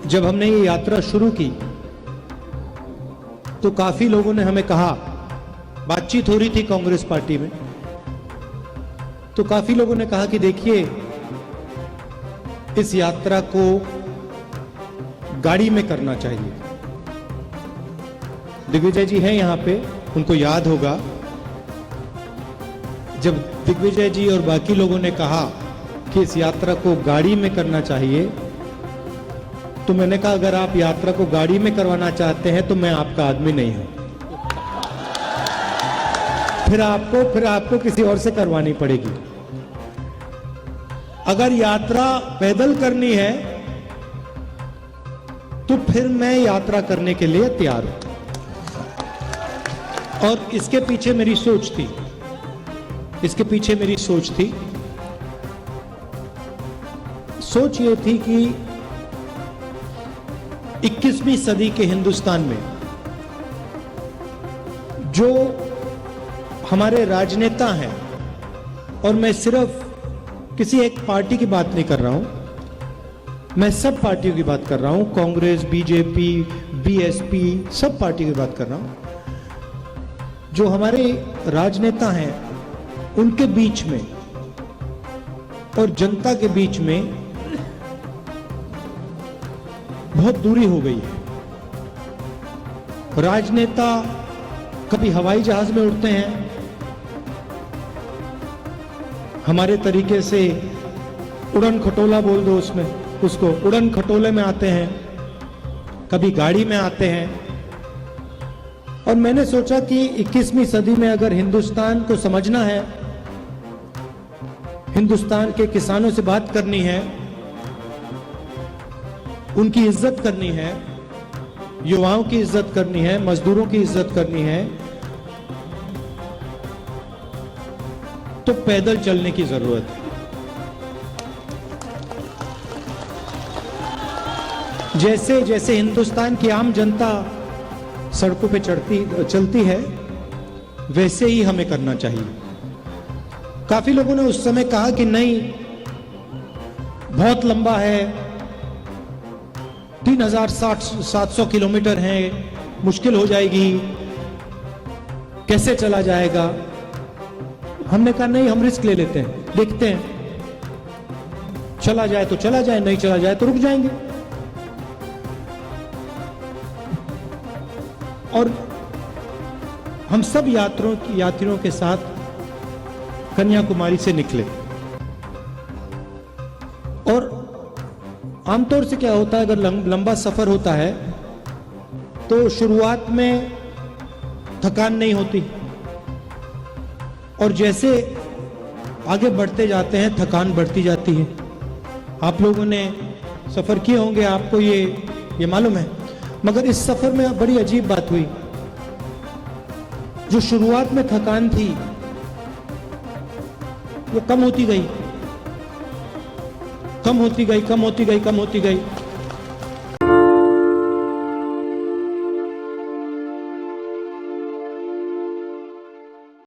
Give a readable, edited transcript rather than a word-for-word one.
जब हमने ये यात्रा शुरू की तो काफी लोगों ने हमें कहा, बातचीत हो रही थी कांग्रेस पार्टी में, तो काफी लोगों ने कहा कि देखिए इस यात्रा को गाड़ी में करना चाहिए। दिग्विजय जी हैं यहां पे, उनको याद होगा जब दिग्विजय जी और बाकी लोगों ने कहा कि इस यात्रा को गाड़ी में करना चाहिए, तो मैंने कहा अगर आप यात्रा को गाड़ी में करवाना चाहते हैं तो मैं आपका आदमी नहीं हूं, फिर आपको किसी और से करवानी पड़ेगी। अगर यात्रा पैदल करनी है तो फिर मैं यात्रा करने के लिए तैयार हूं। और इसके पीछे मेरी सोच थी, सोच ये थी कि 21वीं सदी के हिंदुस्तान में जो हमारे राजनेता हैं, और मैं सिर्फ किसी एक पार्टी की बात नहीं कर रहा हूं, मैं सब पार्टियों की बात कर रहा हूं, कांग्रेस, बीजेपी, बीएसपी, सब पार्टी की बात कर रहा हूं। जो हमारे राजनेता हैं उनके बीच में और जनता के बीच में बहुत दूरी हो गई है। राजनेता कभी हवाई जहाज में उड़ते हैं, हमारे तरीके से उड़न खटोला बोल दो उसको उड़न खटोले में आते हैं, कभी गाड़ी में आते हैं। और मैंने सोचा कि 21वीं सदी में अगर हिंदुस्तान को समझना है, हिंदुस्तान के किसानों से बात करनी है, उनकी इज्जत करनी है, युवाओं की इज्जत करनी है, मजदूरों की इज्जत करनी है, तो पैदल चलने की जरूरत है। जैसे जैसे हिंदुस्तान की आम जनता सड़कों पे चलती है, वैसे ही हमें करना चाहिए। काफी लोगों ने उस समय कहा कि नहीं, बहुत लंबा है, 3700 किलोमीटर है, मुश्किल हो जाएगी, कैसे चला जाएगा। हमने कहा नहीं, हम रिस्क ले लेते हैं, देखते हैं, चला जाए तो चला जाए, नहीं चला जाए तो रुक जाएंगे। और हम सब यात्रियों के साथ कन्याकुमारी से निकले। और आमतौर से क्या होता है, अगर लंबा सफर होता है तो शुरुआत में थकान नहीं होती, और जैसे आगे बढ़ते जाते हैं थकान बढ़ती जाती है। आप लोगों ने सफर किए होंगे, आपको ये मालूम है। मगर इस सफर में बड़ी अजीब बात हुई, जो शुरुआत में थकान थी वो कम होती गई, कम होती गई, कम होती गई, कम होती गई।